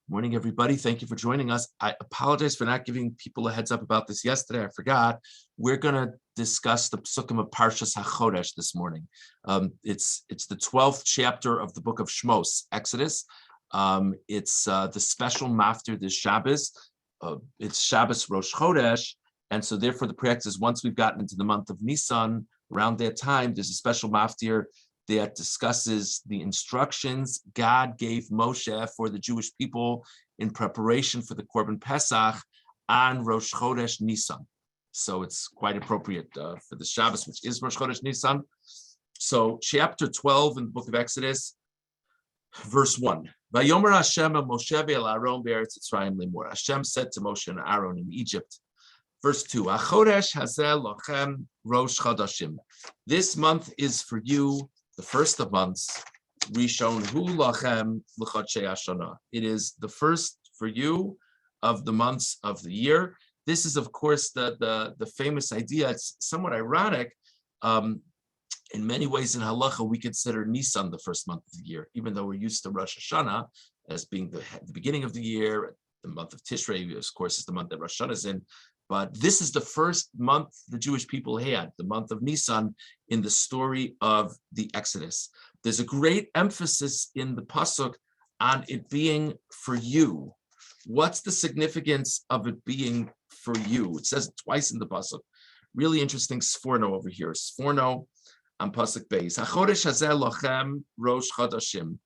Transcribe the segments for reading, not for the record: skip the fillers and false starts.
Morning, everybody. Thank you for joining us. I apologize for not giving people a heads up about this yesterday. I forgot. We're going to discuss the Psukim of Parshas HaChodesh this morning. It's the 12th chapter of the book of Shmos, Exodus. It's the special maftir this Shabbos. It's Shabbos Rosh Chodesh, and so therefore the practice is once we've gotten into the month of Nisan, around that time, there's a special maftir that discusses the instructions God gave Moshe for the Jewish people in preparation for the Korban Pesach on Rosh Chodesh Nisan. So it's quite appropriate for the Shabbos, which is Rosh Chodesh Nisan. So chapter 12 in the book of Exodus, verse 1. Vayomer Hashem Moshe ve'el Aaron be'eretz Mitzrayim limor. Hashem said to Moshe and Aaron in Egypt. Verse 2. HaChodesh hazeh lochem Rosh Chodashim. This month is for you the first of months. Rishon hu lachem l'chodshei hashana. It is the first for you of the months of the year. This is, of course, the famous idea. It's somewhat ironic. In many ways in halacha, we consider Nisan the first month of the year, even though we're used to Rosh Hashanah as being the beginning of the year. The month of Tishrei, of course, is the month that Rosh Hashanah is in. But this is the first month the Jewish people had, the month of Nisan, in the story of the Exodus. There's a great emphasis in the pasuk on it being for you. What's the significance of it being for you? It says it twice in the pasuk. Really interesting sforno over here. Sforno on pasuk beis. HaChodesh hazeh lochem rosh chodashim.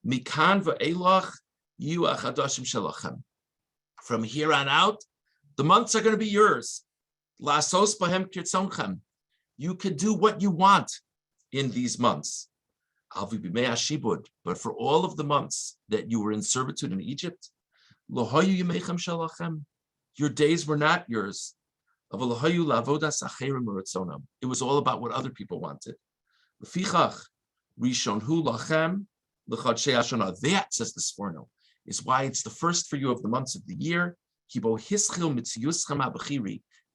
Mikan ve'elach yu achadashim shelachem. From here on out, the months are going to be yours. Lasos bahem kirtzonchem. You can do what you want in these months. Alvi b'mei hashibud. But for all of the months that you were in servitude in Egypt, lo hayu yimeichem shalachem. Your days were not yours. Aval lo hayu lavodas acherim uratzonam. It was all about what other people wanted. Lefichach rishon hu lachem l'chodshei hashana. That, says the Sforno, is why it's the first for you of the months of the year.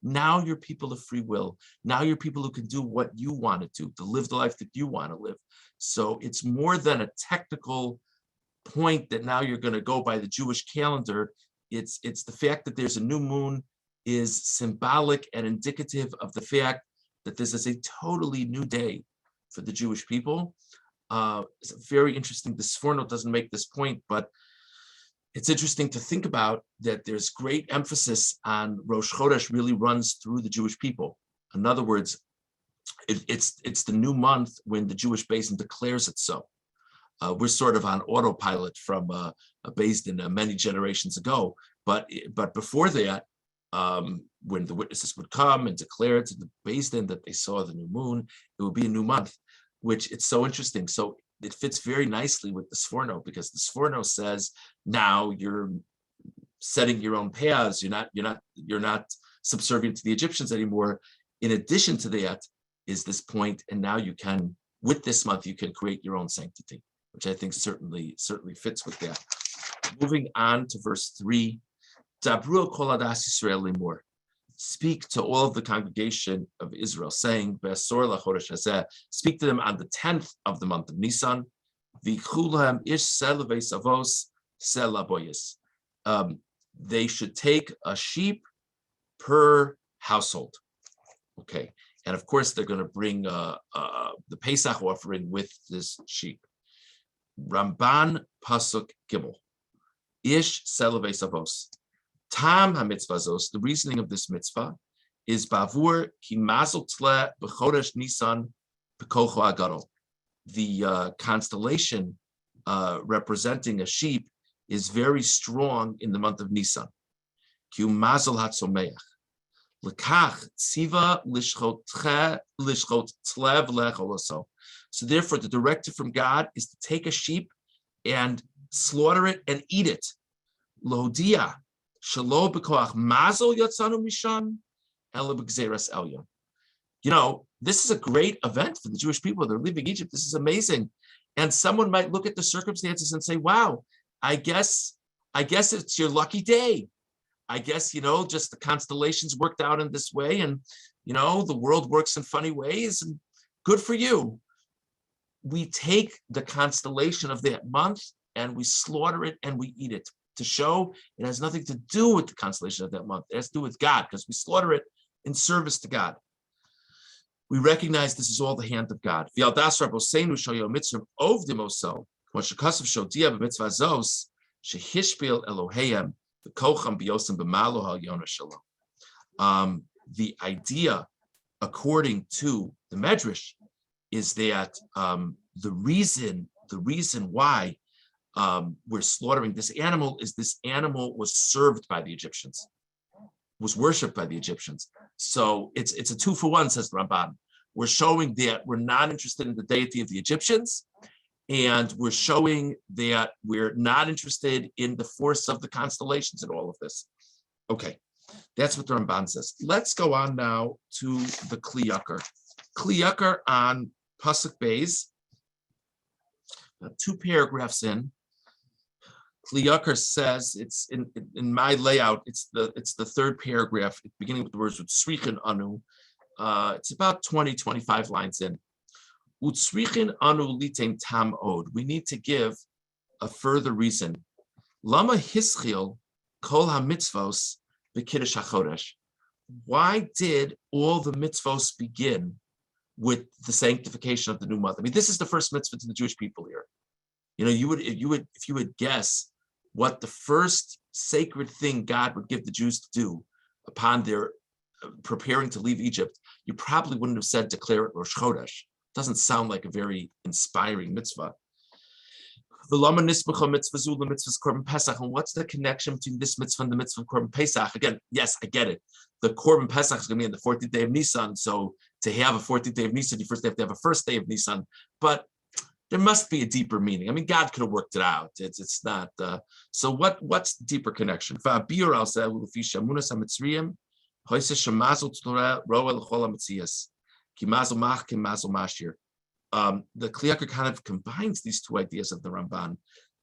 Now you're people of free will. Now you're people who can do what you want to do, to live the life that you want to live. So it's more than a technical point that now you're going to go by the Jewish calendar. It's the fact that there's a new moon is symbolic and indicative of the fact that this is a totally new day for the Jewish people. It's very interesting. The Sforno doesn't make this point, but it's interesting to think about that there's great emphasis on Rosh Chodesh really runs through the Jewish people. In other words, it's the new month when the Jewish Basin declares it so. We're sort of on autopilot from a Basin many generations ago, but before that, when the witnesses would come and declare to the Basin that they saw the new moon, it would be a new month, which it's so interesting. So it fits very nicely with the Sforno, because the Sforno says now you're setting your own paths. You're not subservient to the Egyptians anymore. In addition to that is this point, and now you can, with this month, you can create your own sanctity, which I think certainly fits with that. Moving on to verse 3, Dabru kol adas Yisrael limor. Speak to all of the congregation of Israel, saying, Be'asor lachodesh hazeh. Speak to them on the 10th of the month of Nisan. V'yichu lahem ish sel ve'savos sel laboyis. They should take a sheep per household. Okay, and of course they're going to bring the Pesach offering with this sheep. Ramban pasuk gimel. Ish sel ve'savos. Tam ha-mitzvah, the reasoning of this mitzvah is bavur ki mazel tle b'chodesh Nisan b'kocho agadol. The constellation representing a sheep is very strong in the month of Nisan. Ki mazel hatzomeach. Lekach tziva lishchot tle v'lecholoso. So therefore, the directive from God is to take a sheep and slaughter it and eat it. Lodia. Shalo b'koach mazel yatzanu mishan ela b'gzeras elyon. This is a great event for the Jewish people. They're leaving Egypt. This is amazing. And someone might look at the circumstances and say, wow, I guess it's your lucky day. I guess, just the constellations worked out in this way, and, the world works in funny ways, and good for you. We take the constellation of that month and we slaughter it and we eat it. to show it has nothing to do with the constellation of that month. It has to do with God, because we slaughter it in service to God. We recognize this is all the hand of God. The idea, according to the Medrash, is that the reason why we're slaughtering this animal is this animal was served by the Egyptians, was worshipped by the Egyptians. So it's a 2-for-1, says the Ramban. We're showing that we're not interested in the deity of the Egyptians, and we're showing that we're not interested in the force of the constellations in all of this. Okay, that's what the Ramban says. Let's go on now to the Kli Yakar. Kli Yakar on Pasuk Beis, 2 paragraphs in. Kli Yakar says, it's in my layout, it's the 3rd paragraph, beginning with the words Utsrichin Anu. It's about 20-25 lines in. Utsrichin Anu litain tam od. We need to give a further reason. Lama hischil kol ha-mitzvos b'kiddush hachodesh. Why did all the mitzvos begin with the sanctification of the new month? I mean, this is the first mitzvah to the Jewish people here. You know, if you would guess what the first sacred thing God would give the Jews to do upon their preparing to leave Egypt, you probably wouldn't have said declare it Rosh Chodesh. Doesn't sound like a very inspiring mitzvah. And what's the connection between this mitzvah and the mitzvah of Korban Pesach? Again, yes, I get it. The Korban Pesach is going to be on the 14th day of Nisan. So to have a 14th day of Nisan, you first have to have a first day of Nisan. But there must be a deeper meaning. I mean, God could have worked it out. It's not. So what's the deeper connection? The Kli Yakar kind of combines these 2 ideas of the Ramban.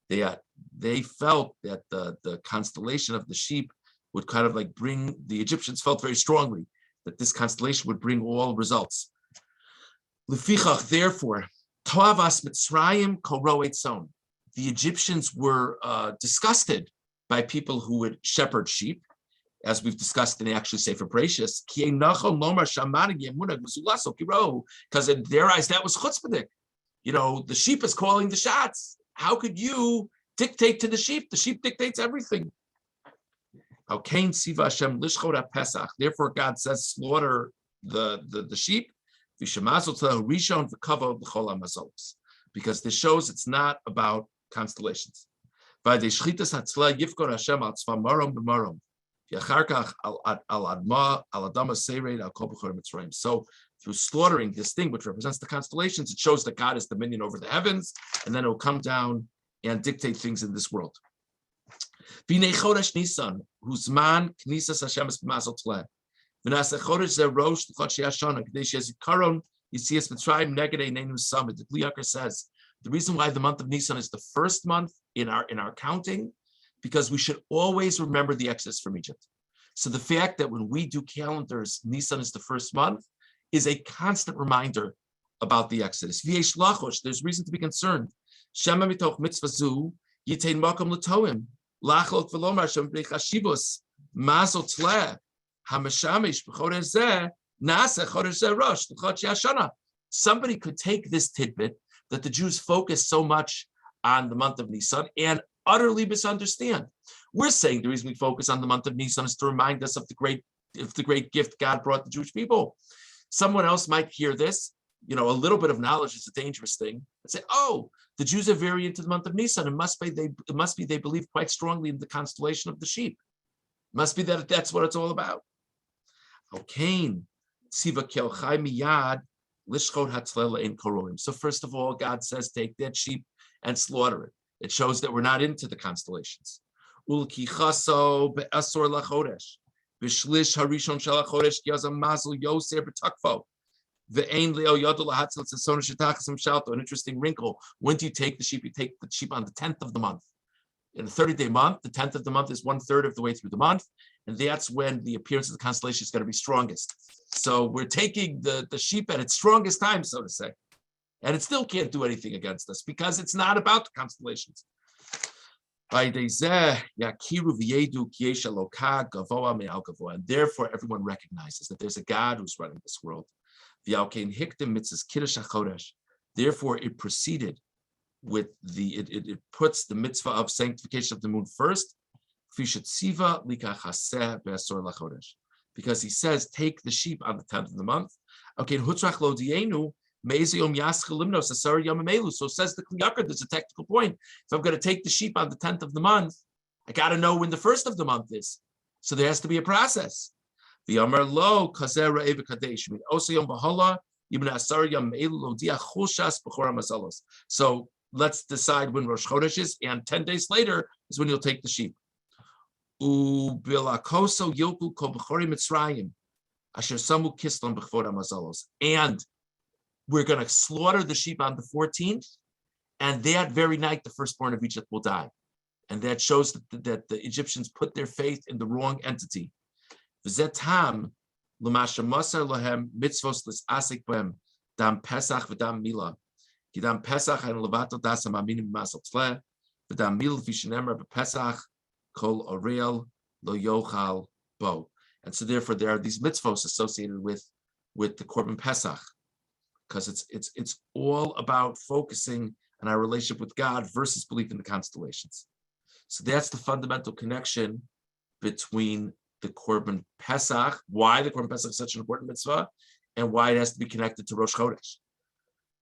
They felt that the constellation of the sheep would kind of like bring, the Egyptians felt very strongly that this constellation would bring all results. Lefichach, therefore, Toavas Mitzrayim Koroet Son. The Egyptians were disgusted by people who would shepherd sheep, as we've discussed in the actually Sefer Bereshis, because in their eyes that was chutzpahdik. You know, the sheep is calling the shots. How could you dictate to the sheep? The sheep dictates everything. Therefore, God says, slaughter the sheep, because this shows it's not about constellations. So through slaughtering this thing, which represents the constellations, it shows that God is dominion over the heavens, and then it will come down and dictate things in this world. B'nei chodesh Nisan, huzman knisas Hashem es b'mazel tleh. V'naseh chodesh ze rosh l'chodshei hashana, k'dei shezikaron yitzias Mitzrayim neged einenu samid. The Kli Yakar says the reason why the month of Nisan is the first month in our counting, because we should always remember the exodus from Egypt. So the fact that when we do calendars, Nisan is the first month, is a constant reminder about the exodus. V'yesh lachosh, there's reason to be concerned. Shema mitoch mitzvah zu yitain makom letoim lachlot v'lomar shem b'nei chashivos mazel tleh hamashamish b'chodesh zeh na'aseh chodesh zeh rosh l'chodshei hashana. Somebody could take this tidbit that the Jews focus so much on the month of Nisan and utterly misunderstand. We're saying the reason we focus on the month of Nisan is to remind us of the great gift God brought the Jewish people. Someone else might hear this, you know, a little bit of knowledge is a dangerous thing, and say, oh, the Jews are very into the month of Nisan. It must be they believe quite strongly in the constellation of the sheep. It must be that that's what it's all about. So first of all, God says, take that sheep and slaughter it. It shows that we're not into the constellations. An interesting wrinkle. When do you take the sheep? You take the sheep on the 10th of the month. In a 30-day month, the 10th of the month is 1/3 of the way through the month, and that's when the appearance of the constellation is going to be strongest. So we're taking the sheep at its strongest time, so to say. And it still can't do anything against us because it's not about the constellations. And therefore, everyone recognizes that there's a God who's running this world. Therefore, it proceeded with it puts the mitzvah of sanctification of the moon first, because he says, take the sheep on the 10th of the month. So says the Kli Yakar, there's a technical point. If I'm going to take the sheep on the 10th of the month, I got to know when the first of the month is. So there has to be a process. So let's decide when Rosh Chodesh is, and 10 days later is when you'll take the sheep. And we're going to slaughter the sheep on the 14th, and that very night the firstborn of Egypt will die. And that shows that the Egyptians put their faith in the wrong entity. V'zetam l'masha masar lahem mitzvos l'asik b'hem dam pesach v'dam mila kidam pesach and levato das ha'maminim masal tzleh v'dam mila v'shenemar b'pesach kol orel lo yochal bo. And so therefore there are these mitzvos associated with the Korban Pesach, because it's all about focusing on our relationship with God versus belief in the constellations. So that's the fundamental connection between the Korban Pesach, why the Korban Pesach is such an important mitzvah, and why it has to be connected to Rosh Chodesh.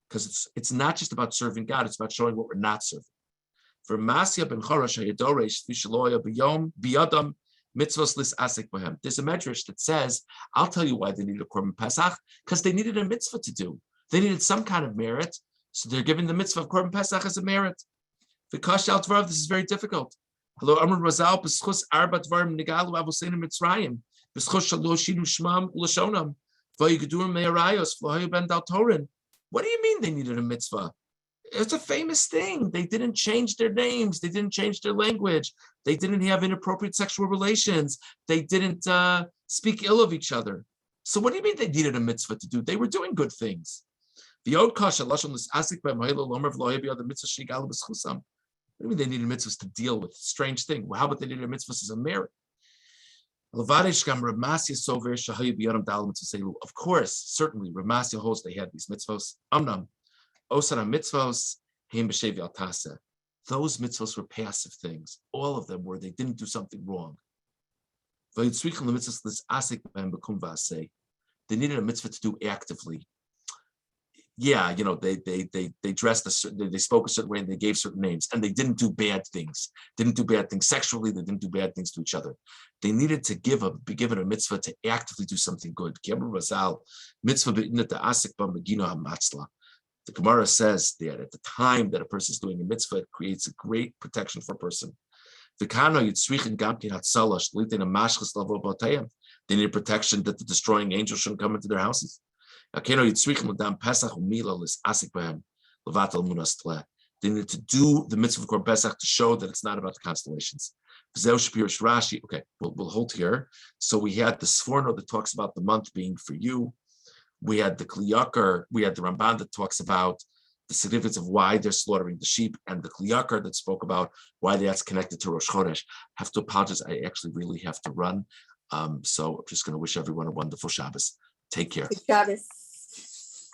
Because it's not just about serving God, it's about showing what we're not serving. For Masya ben Chorash hayadoresh v'shaloya b'yom b'yadam mitzvos lis asik b'hem. There's a medrash that says, I'll tell you why they needed a Korban Pesach, because they needed a mitzvah to do. They needed some kind of merit, so they're giving the mitzvah of Korban Pesach as a merit. V'kash al dvarav, this is very difficult. Hello, Amr Razal, b'schus arba dvarim nigalu avosenu Mitzrayim, b'schus shaloshinu shmam u'lashonam, v'yigedurim me'arayos v'lohayu ben dal torin. What do you mean they needed a mitzvah? It's a famous thing. They didn't change their names. They didn't change their language. They didn't have inappropriate sexual relations. They didn't speak ill of each other. So what do you mean they needed a mitzvah to do? They were doing good things. What do you mean they needed mitzvahs to deal with? Strange thing. Well, how about they needed mitzvahs as a merit? Of course, certainly, Rav Masya holds they had these mitzvahs. Amnam, osana mitzvahs, heim b'shevi al tasa. Those mitzvahs were passive things. All of them were. They didn't do something wrong. They needed a mitzvah to do actively. Yeah, they dressed they spoke a certain way and they gave certain names, and they didn't do bad things. Didn't do bad things sexually. They didn't do bad things to each other. They needed to be given a mitzvah to actively do something good. The Gemara says that at the time that a person is doing a mitzvah, it creates a great protection for a person. They needed protection that the destroying angels shouldn't come into their houses. They needed to do the mitzvah of Korban Pesach to show that it's not about the constellations. Okay, we'll hold here. So we had the Sforno that talks about the month being for you. We had the Kli Yakar, we had the Ramban that talks about the significance of why they're slaughtering the sheep, and the Kli Yakar that spoke about why that's connected to Rosh Chodesh. I have to apologize, I actually really have to run. So I'm just going to wish everyone a wonderful Shabbos. Take care. Shabbos.